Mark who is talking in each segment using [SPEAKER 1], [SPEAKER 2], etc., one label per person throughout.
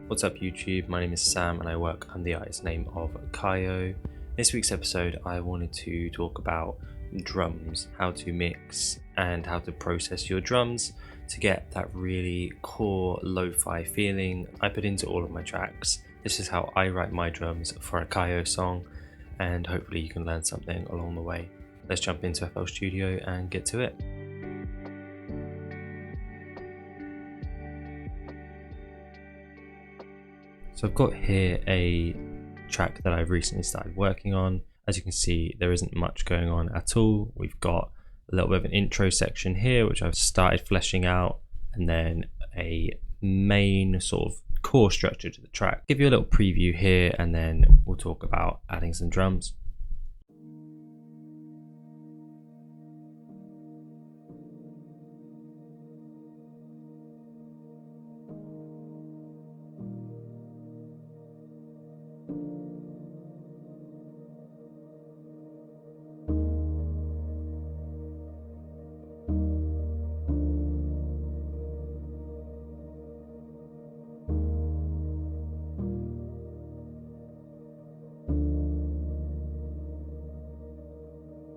[SPEAKER 1] What's up YouTube, my name is Sam and I work under the artist name of Kaiyo. This week's episode I wanted to talk about drums, how to mix and how to process your drums to get that really core lo-fi feeling I put into all of my tracks. This is how I write my drums for a Kaiyo song and hopefully you can learn something along the way. Let's jump into FL Studio and get to it. So I've got here a track that I've recently started working on. As you can see, there isn't much going on at all. We've got a little bit of an intro section here, which I've started fleshing out, and then a main sort of core structure to the track. Give you a little preview here, and then we'll talk about adding some drums.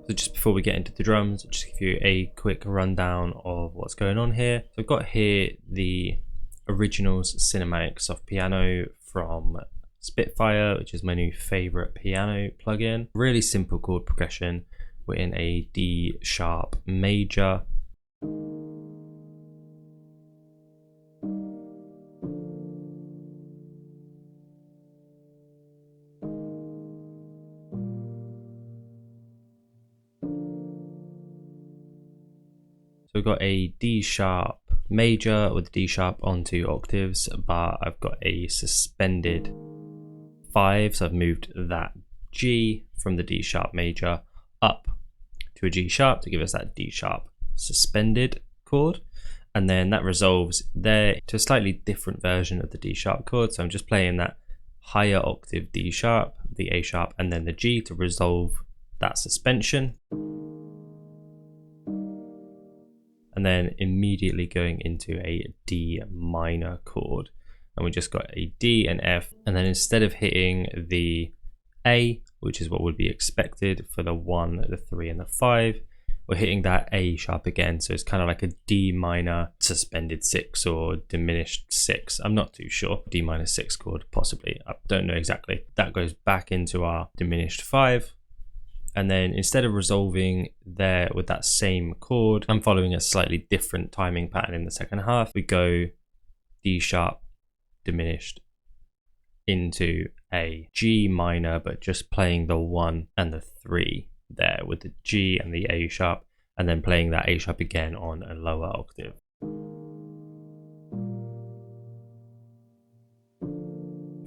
[SPEAKER 1] So just before we get into the drums, I'll just give you a quick rundown of what's going on here. So I've got here the Originals Cinematic Soft Piano from Spitfire, which is my new favorite piano plugin. Really simple chord progression. We're in a D sharp major. So we've got a D sharp major with D sharp on 2 octaves, but I've got a suspended 5, so I've moved that G from the D sharp major up to a G sharp to give us that D sharp suspended chord, and then that resolves there to a slightly different version of the D sharp chord. So I'm just playing that higher octave D sharp, the A sharp, and then the G to resolve that suspension. And then immediately going into a D minor chord, and we just got a D and F, and then instead of hitting the A, which is what would be expected for the 1, the 3 and the 5, we're hitting that A sharp again. So it's kind of like a D minor suspended 6 or diminished 6, I'm not too sure. D minor 6 chord possibly, I don't know exactly. That goes back into our diminished 5. And then instead of resolving there with that same chord, I'm following a slightly different timing pattern in the second half. We go D sharp diminished into a G minor, but just playing the 1 and the 3 there with the G and the A sharp, and then playing that A sharp again on a lower octave.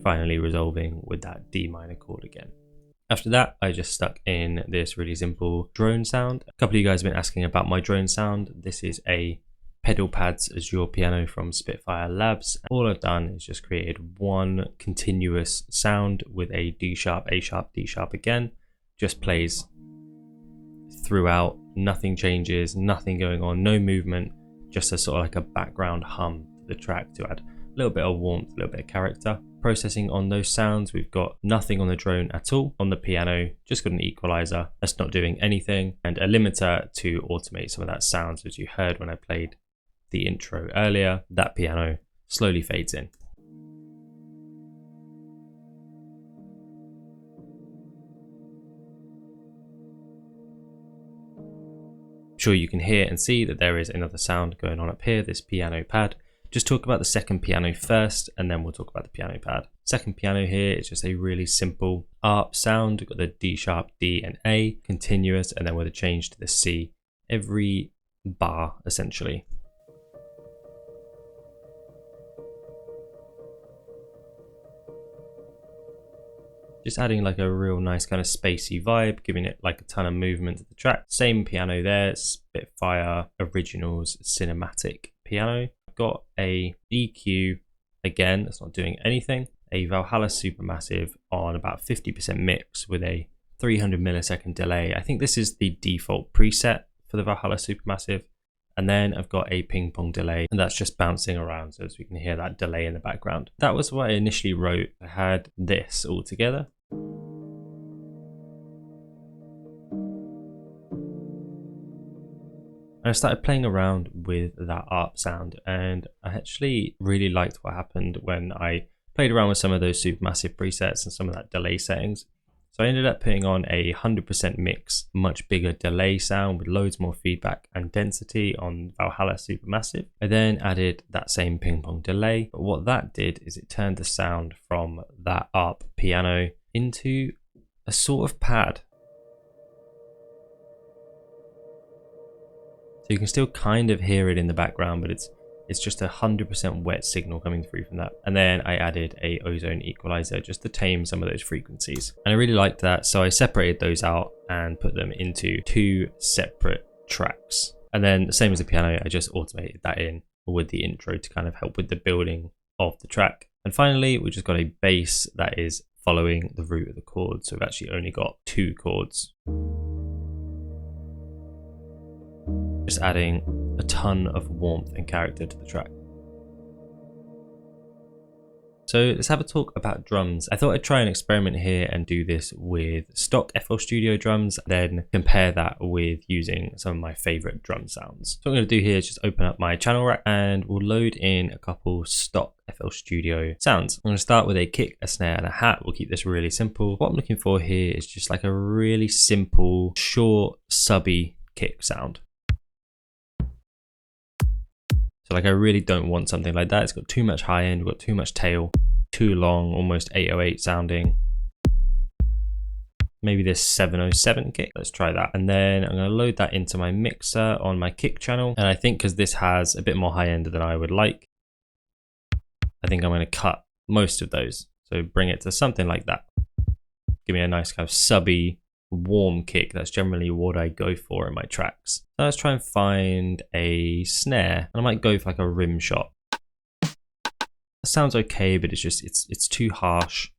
[SPEAKER 1] Finally resolving with that D minor chord again. After that, I just stuck in this really simple drone sound. A couple of you guys have been asking about my drone sound. This is a pedal pads Azure piano from Spitfire Labs. All I've done is just created one continuous sound with a D sharp, A sharp, D sharp again. Just plays throughout, nothing changes, nothing going on, no movement, just a sort of like a background hum to the track to add a little bit of warmth, a little bit of character. Processing on those sounds, we've got nothing on the drone at all. On the piano, just got an equalizer that's not doing anything, and a limiter to automate some of that sound. So as you heard when I played the intro earlier, that piano slowly fades in. I'm sure you can hear and see that there is another sound going on up here, this piano pad. Just talk about the second piano first, and then we'll talk about the piano pad. Second piano here is just a really simple ARP sound. We've got the D sharp, D and A, continuous, and then with a change to the C every bar, essentially. Just adding like a real nice kind of spacey vibe, giving it like a ton of movement to the track. Same piano there, Spitfire Originals Cinematic piano. Got a EQ again that's not doing anything, a Valhalla Supermassive on about 50% mix with a 300 millisecond delay. I think this is the default preset for the Valhalla Supermassive. And then I've got a ping pong delay, and that's just bouncing around, so as we can hear that delay in the background. That was what I initially wrote. I had this all together. And I started playing around with that ARP sound, and I actually really liked what happened when I played around with some of those supermassive presets and some of that delay settings. So I ended up putting on a 100% mix, much bigger delay sound with loads more feedback and density on Valhalla Supermassive. I then added that same ping pong delay, but what that did is it turned the sound from that ARP piano into a sort of pad. So you can still kind of hear it in the background, but it's just 100% wet signal coming through from that. And then I added a ozone equalizer just to tame some of those frequencies. And I really liked that, so I separated those out and put them into 2 separate tracks. And then same as the piano, I just automated that in with the intro to kind of help with the building of the track. And finally, we just got a bass that is following the root of the chord. So we've actually only got 2 chords. Just adding a ton of warmth and character to the track. So let's have a talk about drums. I thought I'd try an experiment here and do this with stock FL Studio drums, then compare that with using some of my favorite drum sounds. So what I'm going to do here is just open up my channel rack and we'll load in a couple stock FL Studio sounds. I'm going to start with a kick, a snare and a hat. We'll keep this really simple. What I'm looking for here is just like a really simple, short, subby kick sound. So like I really don't want something like that. It's got too much high end, we've got too much tail, too long, almost 808 sounding. Maybe this 707 kick, let's try that. And then I'm gonna load that into my mixer on my kick channel. And I think because this has a bit more high end than I would like, I think I'm gonna cut most of those. So bring it to something like that. Give me a nice kind of subby, warm kick. That's generally what I go for in my tracks. So let's try and find a snare, and I might go for like a rim shot. That sounds okay, but it's too harsh.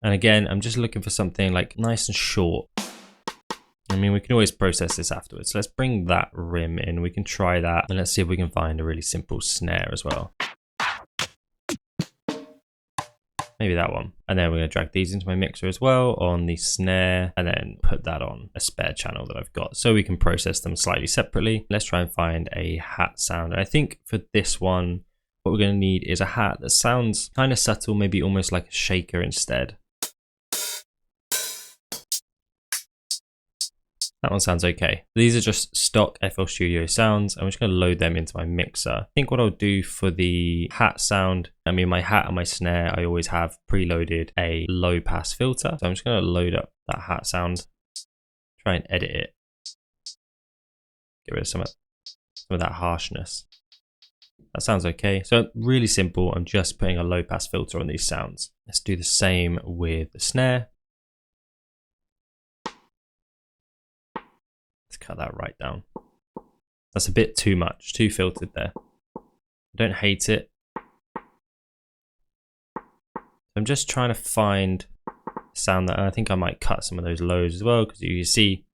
[SPEAKER 1] And again, I'm just looking for something like nice and short. I mean, we can always process this afterwards. So let's bring that rim in. We can try that, and let's see if we can find a really simple snare as well. Maybe that one. And then we're going to drag these into my mixer as well on the snare, and then put that on a spare channel that I've got so we can process them slightly separately. Let's try and find a hat sound. And I think for this one, what we're going to need is a hat that sounds kind of subtle, maybe almost like a shaker instead. That one sounds okay. These are just stock FL Studio sounds. I'm just going to load them into my mixer. I think what I'll do for the hat sound, I mean, my hat and my snare, I always have preloaded a low pass filter. So I'm just going to load up that hat sound, try and edit it. Get rid of some of that harshness. That sounds okay. So really simple. I'm just putting a low pass filter on these sounds. Let's do the same with the snare. Let's cut that right down. That's a bit too much, too filtered there. I don't hate it. I'm just trying to find a sound that, and I think I might cut some of those lows as well, because you see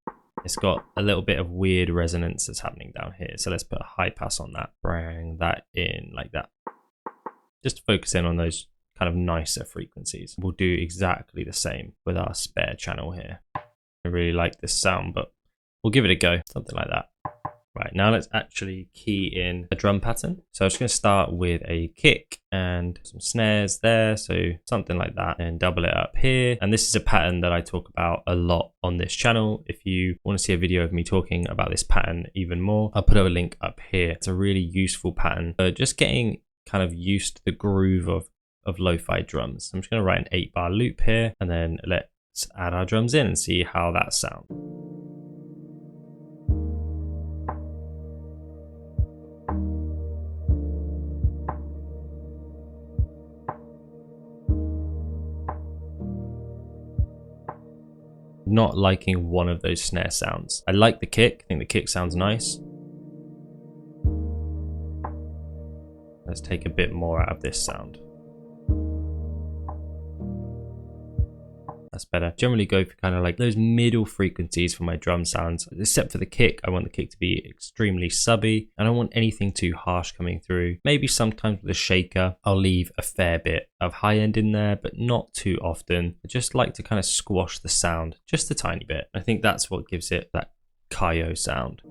[SPEAKER 1] it's got a little bit of weird resonance that's happening down here. So let's put a high pass on that, bring that in like that. Just focus in on those kind of nicer frequencies. We'll do exactly the same with our spare channel here. I really like this sound, but we'll give it a go, something like that. Right, now let's actually key in a drum pattern. So I'm just going to start with a kick and some snares there, so something like that, and double it up here. And this is a pattern that I talk about a lot on this channel. If you want to see a video of me talking about this pattern even more, I'll put a link up here. It's a really useful pattern for just getting kind of used to the groove of lo-fi drums. I'm just going to write an 8-bar loop here, and then let's add our drums in and see how that sounds. Not liking one of those snare sounds. I like the kick. I think the kick sounds nice. Let's take a bit more out of this sound. that's better. Generally go for kind of like those middle frequencies for my drum sounds, except for the kick. I want the kick to be extremely subby. I don't want anything too harsh coming through. Maybe sometimes with a shaker, I'll leave a fair bit of high end in there, but not too often. I just like to kind of squash the sound just a tiny bit. I think that's what gives it that Kaiyo sound.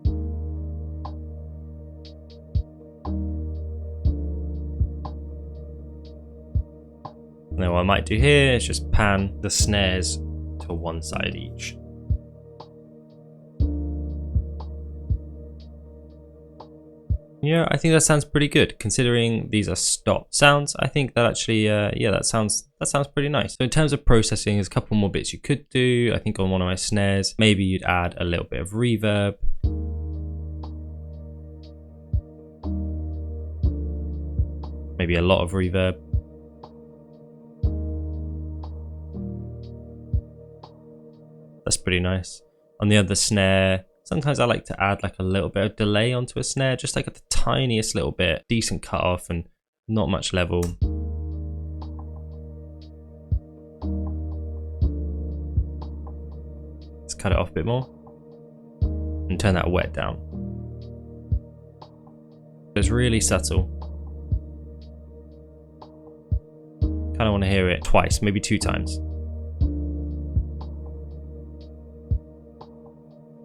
[SPEAKER 1] Now what I might do here is just pan the snares to one side each. Yeah, I think that sounds pretty good considering these are stop sounds. I think that actually, yeah, that sounds pretty nice. So in terms of processing, there's a couple more bits you could do. I think on one of my snares, maybe you'd add a little bit of reverb. Maybe a lot of reverb. That's pretty nice. On the other snare, sometimes I like to add like a little bit of delay onto a snare, just like at the tiniest little bit, decent cut off and not much level. Let's cut it off a bit more and turn that wet down. It's really subtle. Kind of want to hear it twice, maybe 2 times.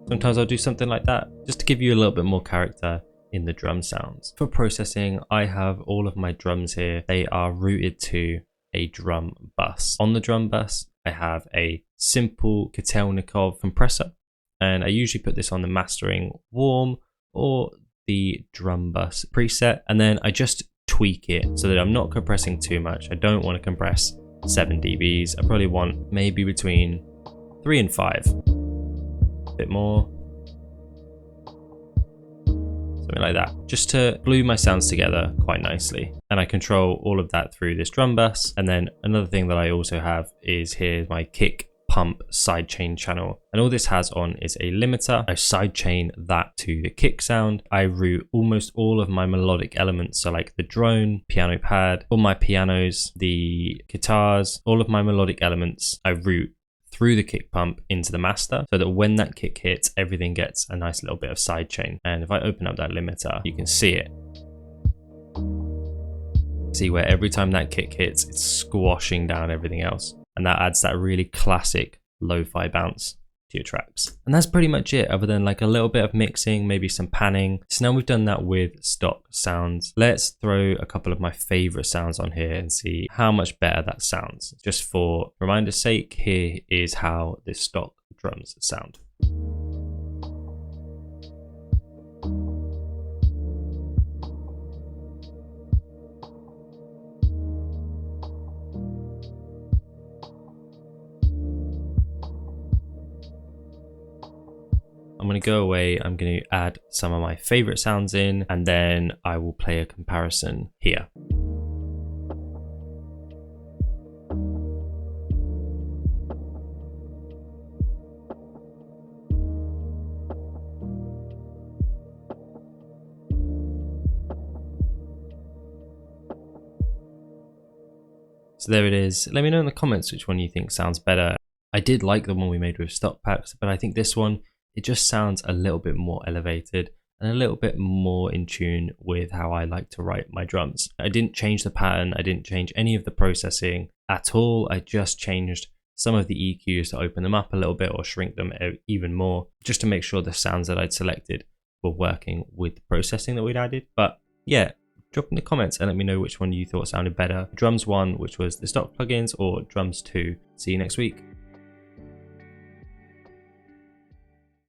[SPEAKER 1] Sometimes I'll do something like that just to give you a little bit more character in the drum sounds. For processing, I have all of my drums here. They are routed to a drum bus. On the drum bus, I have a simple Kotelnikov compressor, and I usually put this on the mastering warm or the drum bus preset, and then I just tweak it so that I'm not compressing too much. I don't want to compress 7 dBs. I probably want maybe between 3 and 5. Bit more, something like that, just to glue my sounds together quite nicely. And I control all of that through this drum bus. And then another thing that I also have is here my kick pump sidechain channel, and all this has on is a limiter. I sidechain that to the kick sound. I route almost all of my melodic elements, so like the drone, piano pad, all my pianos, the guitars, all of my melodic elements I route through the kick pump into the master, so that when that kick hits, everything gets a nice little bit of sidechain. And if I open up that limiter, you can see it. See where every time that kick hits, it's squashing down everything else. And that adds that really classic lo-fi bounce to your tracks. And that's pretty much it, other than like a little bit of mixing, maybe some panning. So now we've done that with stock sounds. Let's throw a couple of my favorite sounds on here and see how much better that sounds. Just for reminder's sake, here is how the stock drums sound. I'm going to go away, I'm going to add some of my favorite sounds in, and then I will play a comparison here. So there it is. Let me know in the comments which one you think sounds better. I did like the one we made with stock packs, but I think this one, it just sounds a little bit more elevated and a little bit more in tune with how I like to write my drums. I didn't change the pattern, I didn't change any of the processing at all. I just changed some of the EQs to open them up a little bit or shrink them even more, just to make sure the sounds that I'd selected were working with the processing that we'd added. But yeah, drop in the comments and let me know which one you thought sounded better. Drums 1, which was the stock plugins, or drums 2. See you next week.